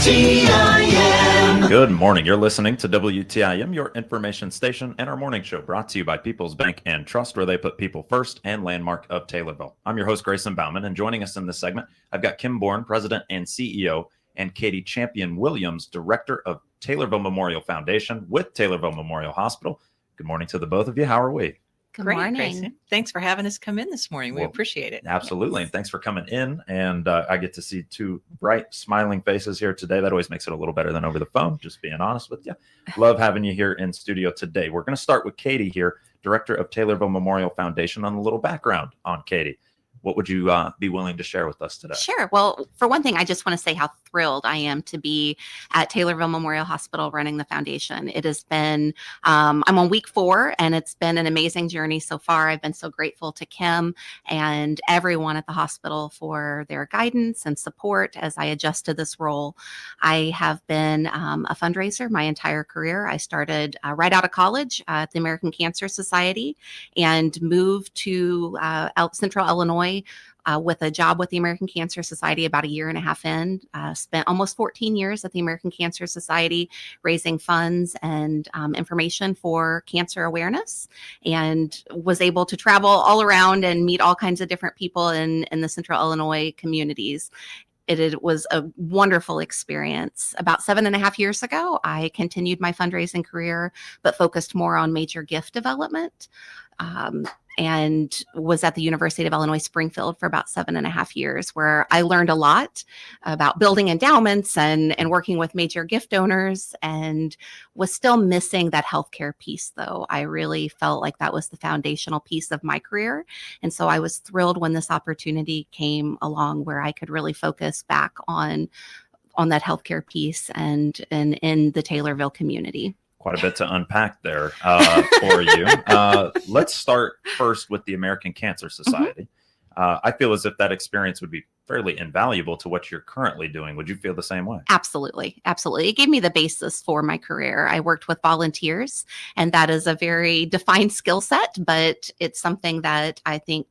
WTIM. Good morning. You're listening to WTIM, your information station, and our morning show brought to you by People's Bank and Trust, where they put people first, and Landmark of Taylorville. I'm your host, Grayson Bauman, and joining us in this segment, I've got Kim Bourne, President and CEO, and Katie Champion-Williams, Director of Taylorville Memorial Foundation with Taylorville Memorial Hospital. Good morning to the both of you. How are we? Great, Grayson. Thanks for having us come in this morning. We appreciate it. Absolutely. And thanks for coming in. And I get to see two bright, smiling faces here today. That always makes it a little better than over the phone, just being honest with you. Love having you here in studio today. We're going to start with Katie here, Director of Taylorville Memorial Foundation, on a little background on Katie. What would you be willing to share with us today? Sure. Well, for one thing, I just want to say how thrilled I am to be at Taylorville Memorial Hospital running the foundation. It has been, I'm on week 4, and it's been an amazing journey so far. I've been so grateful to Kim and everyone at the hospital for their guidance and support as I adjust to this role. I have been a fundraiser my entire career. I started right out of college at the American Cancer Society and moved to Central Illinois with a job with the American Cancer Society about a year and a half in. Spent almost 14 years at the American Cancer Society raising funds and information for cancer awareness, and was able to travel all around and meet all kinds of different people in the Central Illinois communities. It was a wonderful experience. About 7.5 years ago, I continued my fundraising career, but focused more on major gift development. And was at the University of Illinois Springfield for about 7.5 years, where I learned a lot about building endowments and working with major gift donors, and was still missing that healthcare piece, though. I really felt like that was the foundational piece of my career. And so I was thrilled when this opportunity came along where I could really focus back on that healthcare piece and in the Taylorville community. Quite a bit to unpack there for you. Let's start first with the American Cancer Society. I feel as if that experience would be fairly invaluable to what you're currently doing. Would you feel the same way? Absolutely. Absolutely. It gave me the basis for my career. I worked with volunteers, and that is a very defined skill set, but it's something that I think,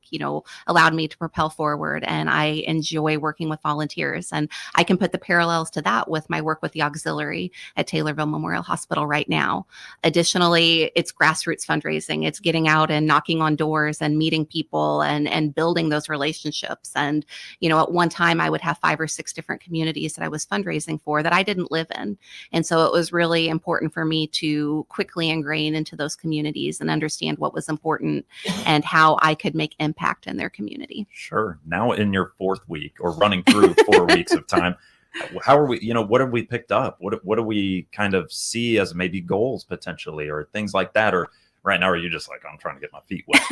allowed me to propel forward. And I enjoy working with volunteers. And I can put the parallels to that with my work with the auxiliary at Taylorville Memorial Hospital right now. Additionally, it's grassroots fundraising. It's getting out and knocking on doors and meeting people and building those relationships. And, at one time I would have 5 or 6 different communities that I was fundraising for that I didn't live in. And so it was really important for me to quickly ingrain into those communities and understand what was important and how I could make impact in their community. Sure. Now in your 4th week, or running through 4 weeks of time, how are we, what have we picked up? What do we kind of see as maybe goals potentially, or things like that? Or right now, are you just like, I'm trying to get my feet wet?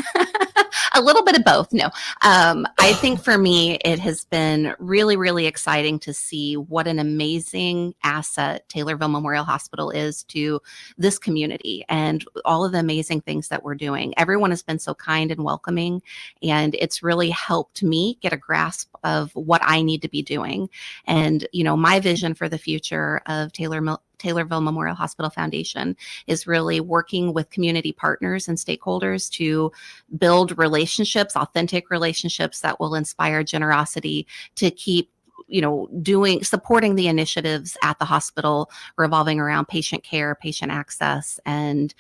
A little bit of both. No, I think for me, it has been really, really exciting to see what an amazing asset Taylorville Memorial Hospital is to this community and all of the amazing things that we're doing. Everyone has been so kind and welcoming, and it's really helped me get a grasp of what I need to be doing. And, my vision for the future of Taylorville Memorial Hospital Foundation is really working with community partners and stakeholders to build relationships, authentic relationships that will inspire generosity to keep supporting the initiatives at the hospital revolving around patient care, patient access, and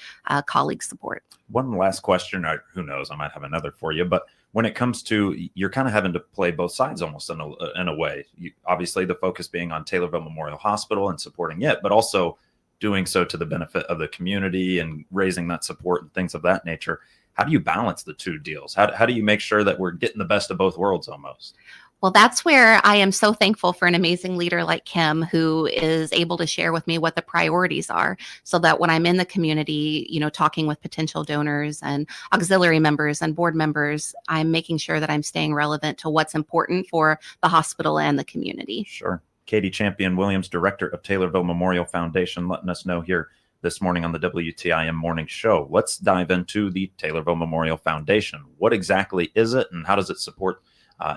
colleague support. One last question. Who knows? I might have another for you. But when it comes to, you're kind of having to play both sides almost in a way. Obviously, the focus being on Taylorville Memorial Hospital and supporting it, but also doing so to the benefit of the community and raising that support and things of that nature. How do you balance the two deals? How do you make sure that we're getting the best of both worlds almost? Well, that's where I am so thankful for an amazing leader like Kim, who is able to share with me what the priorities are, so that when I'm in the community, talking with potential donors and auxiliary members and board members, I'm making sure that I'm staying relevant to what's important for the hospital and the community. Sure. Katie Champion-Williams, Director of Taylorville Memorial Foundation, letting us know here this morning on the WTIM Morning Show. Let's dive into the Taylorville Memorial Foundation. What exactly is it, and how does it support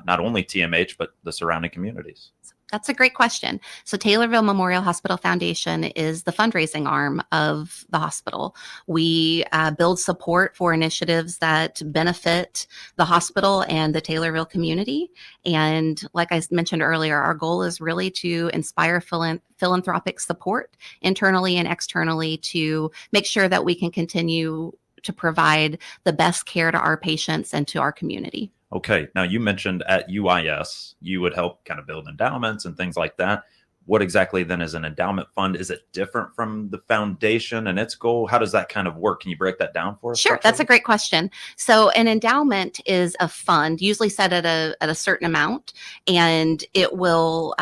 not only TMH, but the surrounding communities? That's a great question. So Taylorville Memorial Hospital Foundation is the fundraising arm of the hospital. We build support for initiatives that benefit the hospital and the Taylorville community. And like I mentioned earlier, our goal is really to inspire philanthropic support internally and externally to make sure that we can continue to provide the best care to our patients and to our community. Okay. Now you mentioned at UIS, you would help kind of build endowments and things like that. What exactly then is an endowment fund? Is it different from the foundation and its goal? How does that kind of work? Can you break that down for us? Sure, that's a great question. So an endowment is a fund, usually set at a certain amount, and it will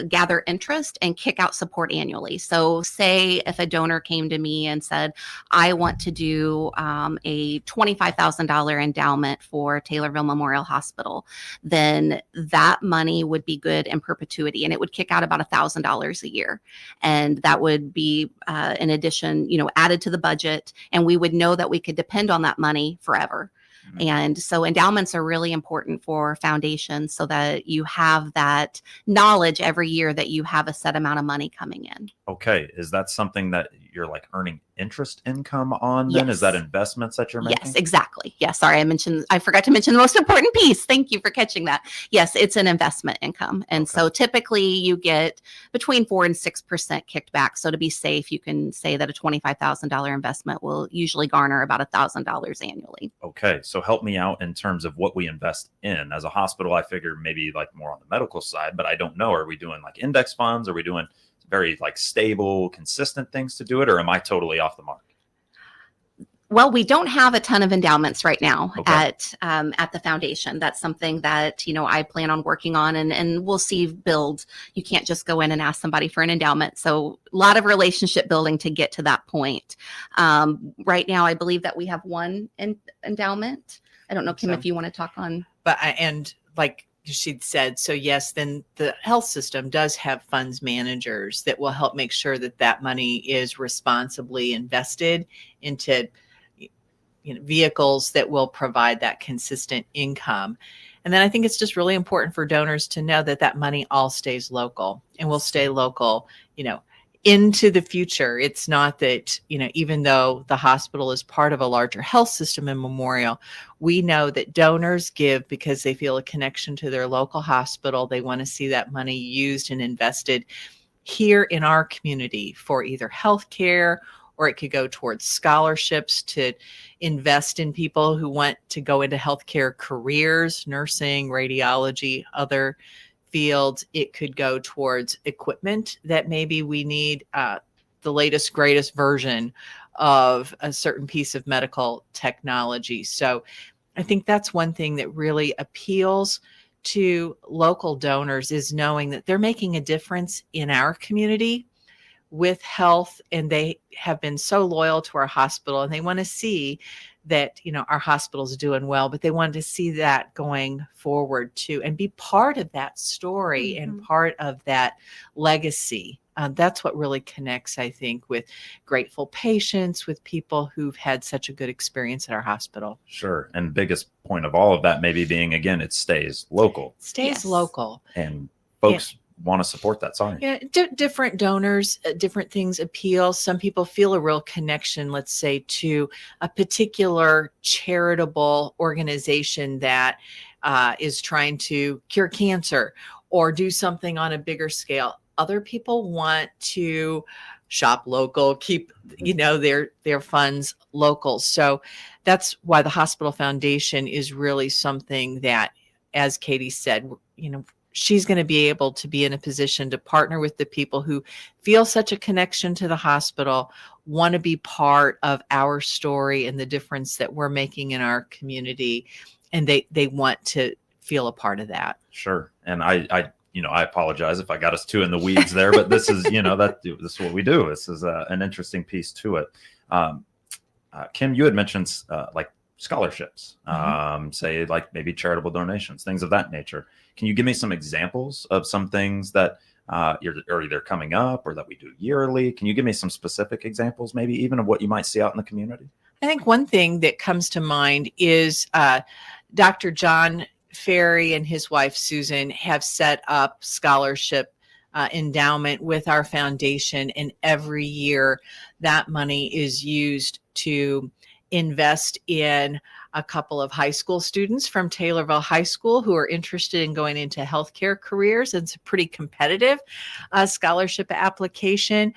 gather interest and kick out support annually. So say if a donor came to me and said, I want to do a $25,000 endowment for Taylorville Memorial Hospital, then that money would be good in perpetuity, and it would kick out about $1,000 a year. And that would be in addition, added to the budget, and we would know that we could depend on that money forever. And so endowments are really important for foundations so that you have that knowledge every year that you have a set amount of money coming in. Okay. Is that something that you're like earning interest income on then? Yes. Is that investments that you're making? Yes, exactly. Yes. Sorry, I forgot to mention the most important piece. Thank you for catching that. Yes, it's an investment income. And so typically you get between 4 and 6% kicked back. So to be safe, you can say that a $25,000 investment will usually garner about $1,000 annually. Okay. So help me out in terms of what we invest in. As a hospital, I figure maybe like more on the medical side, but I don't know. Are we doing like index funds? Are we doing very like stable, consistent things to do it? Or am I totally off the mark? Well, we don't have a ton of endowments right now at the foundation. That's something that, I plan on working on and we'll see build. You can't just go in and ask somebody for an endowment. So a lot of relationship building to get to that point. Right now, I believe that we have one endowment. I don't know, Kim, if you want to talk on. And like she'd said, so yes, then the health system does have funds managers that will help make sure that that money is responsibly invested into vehicles that will provide that consistent income. And then I think it's just really important for donors to know that that money all stays local and will stay local, into the future. It's not that, even though the hospital is part of a larger health system in Memorial, we know that donors give because they feel a connection to their local hospital. They want to see that money used and invested here in our community for either healthcare, or it could go towards scholarships to invest in people who want to go into healthcare careers, nursing, radiology, other fields. It could go towards equipment that maybe we need the latest, greatest version of a certain piece of medical technology. So I think that's one thing that really appeals to local donors, is knowing that they're making a difference in our community with health, and they have been so loyal to our hospital, and they want to see that, our hospital's doing well, but they want to see that going forward too, and be part of that story and part of that legacy. That's what really connects, I think, with grateful patients, with people who've had such a good experience at our hospital. Sure. And biggest point of all of that maybe being, again, it stays local. Stays local. And folks want to support that. Sorry. Yeah, different donors, different things appeal. Some people feel a real connection, let's say, to a particular charitable organization that is trying to cure cancer or do something on a bigger scale. Other people want to shop local, keep, their funds local. So that's why the Hospital Foundation is really something that, as Katie said, she's going to be able to be in a position to partner with the people who feel such a connection to the hospital, want to be part of our story and the difference that we're making in our community. And they want to feel a part of that. Sure. And I apologize if I got us too in the weeds there, but this is, this is what we do. This is an interesting piece to it. Kim, you had mentioned like scholarships, say like maybe charitable donations, things of that nature. Can you give me some examples of some things that are either coming up or that we do yearly? Can you give me some specific examples, maybe even of what you might see out in the community? I think one thing that comes to mind is Dr. John Ferry and his wife Susan have set up scholarship endowment with our foundation, and every year that money is used to invest in a couple of high school students from Taylorville High School who are interested in going into healthcare careers. It's a pretty competitive scholarship application,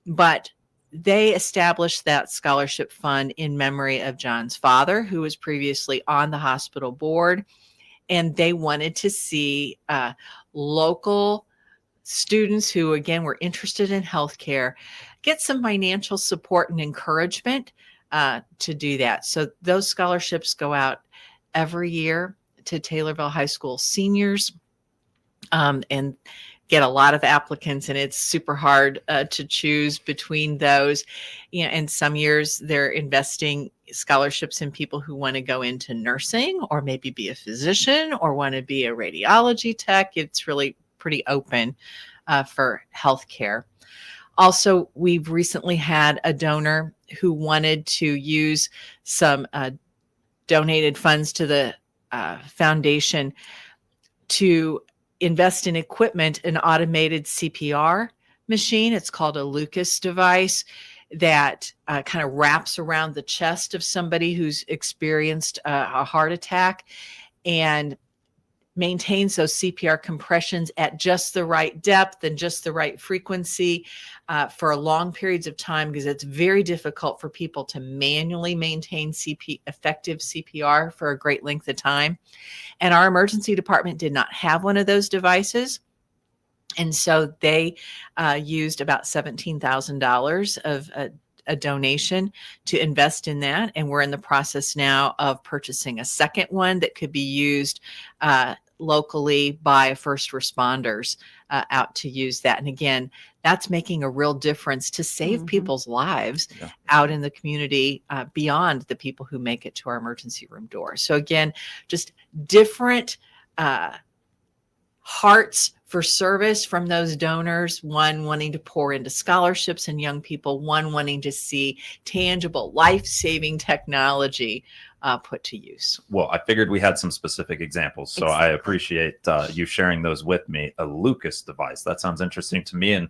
but they established that scholarship fund in memory of John's father, who was previously on the hospital board, and they wanted to see local students who, again, were interested in healthcare get some financial support and encouragement to do that. So those scholarships go out every year to Taylorville High School seniors, and get a lot of applicants, and it's super hard to choose between those. And some years they're investing scholarships in people who want to go into nursing or maybe be a physician or want to be a radiology tech. It's really pretty open for healthcare. Also, we've recently had a donor who wanted to use some donated funds to the foundation to invest in equipment, an automated CPR machine. It's called a Lucas device that kind of wraps around the chest of somebody who's experienced a heart attack and maintains those CPR compressions at just the right depth and just the right frequency for long periods of time, because it's very difficult for people to manually maintain effective CPR for a great length of time. And our emergency department did not have one of those devices. And so they used about $17,000 of a donation to invest in that. And we're in the process now of purchasing a second one that could be used locally by first responders out to use that. And again, that's making a real difference to save people's lives out in the community beyond the people who make it to our emergency room door. So again, just different hearts for service from those donors, one wanting to pour into scholarships and young people, one wanting to see tangible life-saving technology put to use. Well, I figured we had some specific examples, so I appreciate you sharing those with me. A Lucas device, that sounds interesting to me. And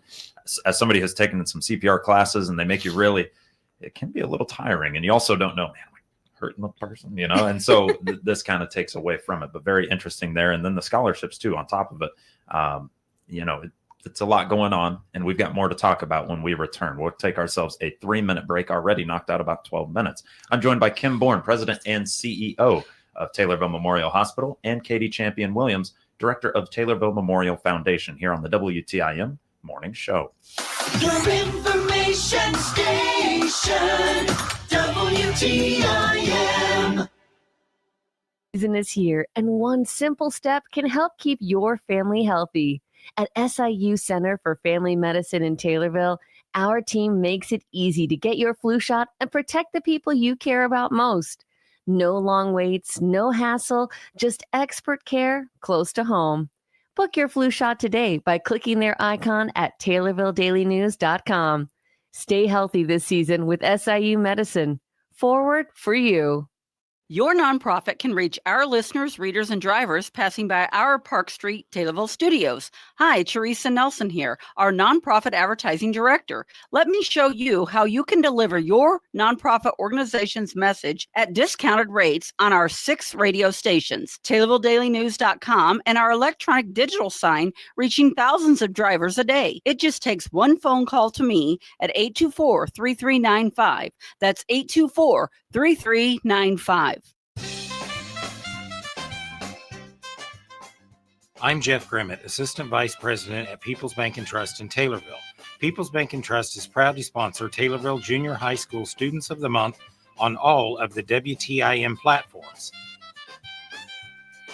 as somebody who's taken some CPR classes, and they make you really, it can be a little tiring. And you also don't know, man, am I hurting the person, and so this kind of takes away from it, but very interesting there. And then the scholarships too, on top of it. It's a lot going on, and we've got more to talk about when we return. We'll take ourselves a 3-minute break, already knocked out about 12 minutes. I'm joined by Kim Bourne, President and CEO of Taylorville Memorial Hospital, and Katie Champion-Williams, Director of Taylorville Memorial Foundation, here on the WTIM Morning Show. Your information station, WTIM. Season is here, and one simple step can help keep your family healthy. At SIU Center for Family Medicine in Taylorville, our team makes it easy to get your flu shot and protect the people you care about most. No long waits, no hassle, just expert care close to home. Book your flu shot today by clicking their icon at TaylorvilleDailyNews.com. Stay healthy this season with SIU Medicine. Forward for you. Your nonprofit can reach our listeners, readers, and drivers passing by our Park Street Taylorville studios. Hi, Teresa Nelson here, our nonprofit advertising director. Let me show you how you can deliver your nonprofit organization's message at discounted rates on our 6 radio stations, TaylorvilleDailyNews.com, and our electronic digital sign reaching thousands of drivers a day. It just takes one phone call to me at 824-3395. That's 824-3395. I'm Jeff Grimmett, Assistant Vice President at People's Bank and Trust in Taylorville. People's Bank and Trust is proud to sponsor Taylorville Junior High School Students of the Month on all of the WTIM platforms.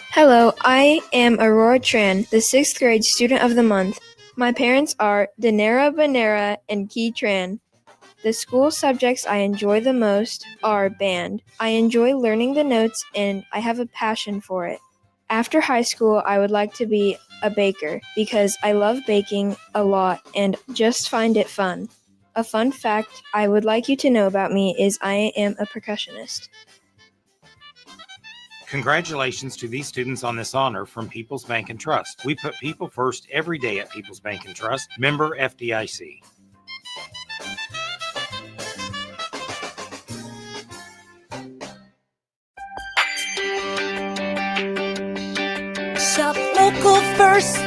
Hello, I am Aurora Tran, the 6th grade Student of the Month. My parents are Danera Banera and Key Tran. The school subjects I enjoy the most are band. I enjoy learning the notes and I have a passion for it. After high school, I would like to be a baker because I love baking a lot and just find it fun. A fun fact I would like you to know about me is I am a percussionist. Congratulations to these students on this honor from People's Bank and Trust. We put people first every day at People's Bank and Trust. Member FDIC. Shop local first.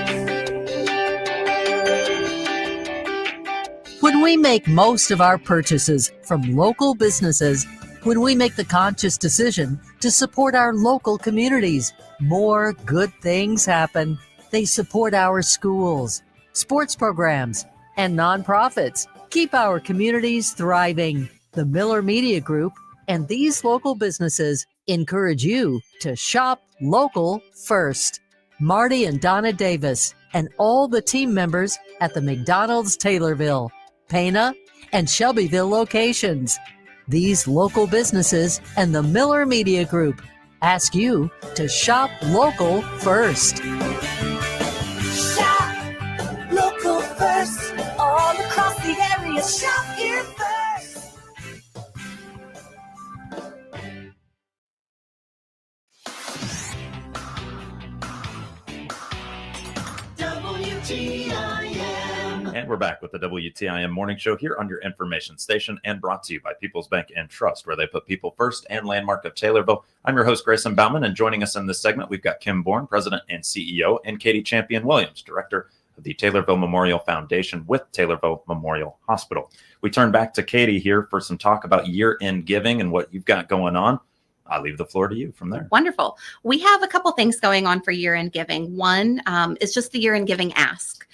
When we make most of our purchases from local businesses, when we make the conscious decision to support our local communities, more good things happen. They support our schools, sports programs, and nonprofits. Keep our communities thriving. The Miller Media Group and these local businesses encourage you to shop local first. Marty and Donna Davis and all the team members at the McDonald's Taylorville, Pana, and Shelbyville locations. These local businesses and the Miller Media Group ask you to shop local first. Shop local first. All across the area. Shop here first. WTIM. And we're back with the WTIM Morning Show here on your information station and brought to you by People's Bank and Trust, where they put people first and Landmark of Taylorville. I'm your host, Grayson Bauman, and joining us in this segment, we've got Kim Bourne, President and CEO, and Katie Champion-Williams, Director of the Taylorville Memorial Foundation with Taylorville Memorial Hospital. We turn back to Katie here for some talk about year-end giving and what you've got going on. I'll leave the floor to you from there. Wonderful. We have a couple things going on for year-end giving. One is just the year-end giving ask.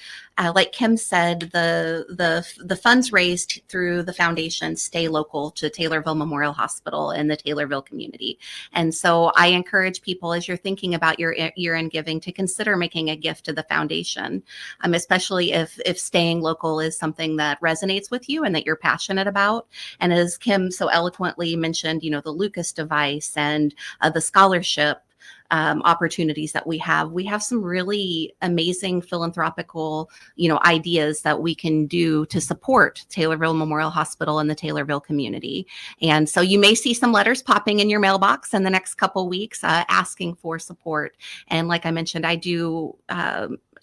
Like Kim said, the funds raised through the foundation stay local to Taylorville Memorial Hospital and the Taylorville community. And so I encourage people, as you're thinking about your year-end giving, to consider making a gift to the foundation, especially if staying local is something that resonates with you and that you're passionate about. And as Kim so eloquently mentioned, the Lucas device and the scholarship opportunities that we have some really amazing philanthropical, ideas that we can do to support Taylorville Memorial Hospital and the Taylorville community. And so you may see some letters popping in your mailbox in the next couple weeks asking for support. And like I mentioned, I do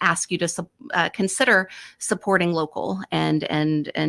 ask you to consider supporting local and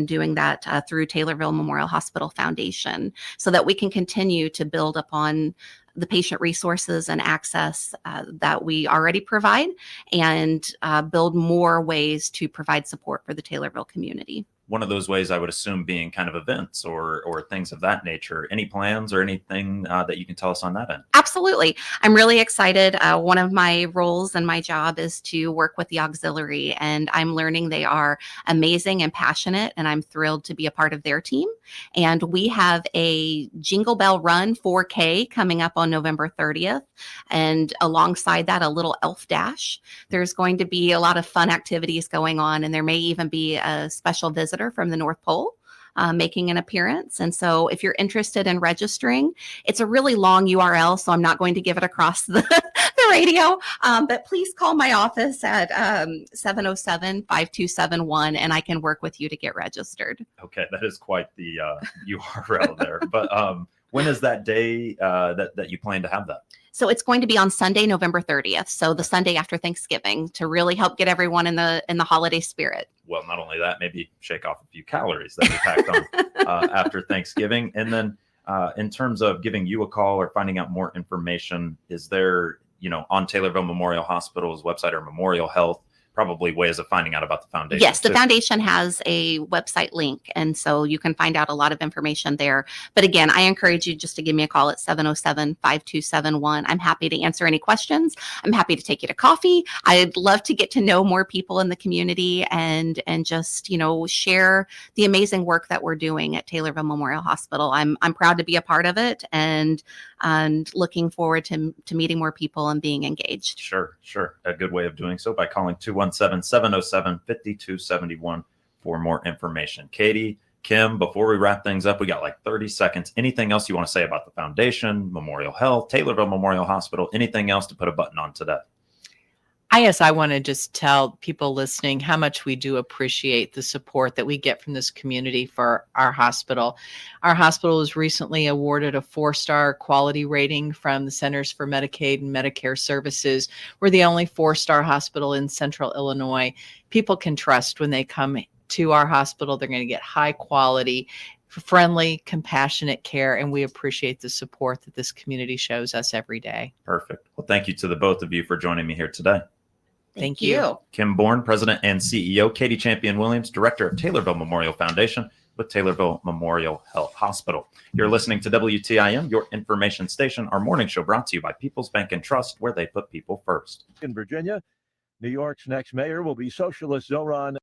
doing that through Taylorville Memorial Hospital Foundation, so that we can continue to build upon the patient resources and access that we already provide, and build more ways to provide support for the Taylorville community. One of those ways I would assume being kind of events or things of that nature. Any plans or anything that you can tell us on that end? Absolutely. I'm really excited. One of my roles and my job is to work with the auxiliary, and I'm learning they are amazing and passionate, and I'm thrilled to be a part of their team. And we have a Jingle Bell Run 4K coming up on November 30th. And alongside that, a little elf dash. There's going to be a lot of fun activities going on, and there may even be a special visitor from the North Pole making an appearance. And so if you're interested in registering, it's a really long URL, so I'm not going to give it across the radio, but please call my office at 707-5271, and I can work with you to get registered. Okay, that is quite the URL there. But when is that day that you plan to have that? So it's going to be on Sunday, November 30th. So the Sunday after Thanksgiving, to really help get everyone in the holiday spirit. Well, not only that, maybe shake off a few calories that we packed on after Thanksgiving. And then in terms of giving you a call or finding out more information, is there, on Taylorville Memorial Hospital's website or Memorial Health, probably ways of finding out about the foundation? Yes, the foundation has a website link, and so you can find out a lot of information there. But again, I encourage you just to give me a call at 707-5271. I'm happy to answer any questions. I'm happy to take you to coffee. I'd love to get to know more people in the community and just, share the amazing work that we're doing at Taylorville Memorial Hospital. I'm proud to be a part of it, and looking forward to meeting more people and being engaged. Sure. A good way of doing so by calling 217-707-5271 for more information. Katie, Kim, before we wrap things up, we got like 30 seconds. Anything else you want to say about the foundation, Memorial Health, Taylorville Memorial Hospital, anything else to put a button on today? I want to just tell people listening how much we do appreciate the support that we get from this community for our hospital. Our hospital was recently awarded a 4-star quality rating from the Centers for Medicaid and Medicare Services. We're the only 4-star hospital in Central Illinois. People can trust when they come to our hospital, they're going to get high quality, friendly, compassionate care, and we appreciate the support that this community shows us every day. Perfect. Well, thank you to the both of you for joining me here today. Thank you. Kim Bourne, President and CEO, Katie Champion-Williams, Director of Taylorville Memorial Foundation with Taylorville Memorial Health Hospital. You're listening to WTIM, your information station. Our morning show brought to you by People's Bank and Trust, where they put people first. In Virginia, New York's next mayor will be socialist Zoran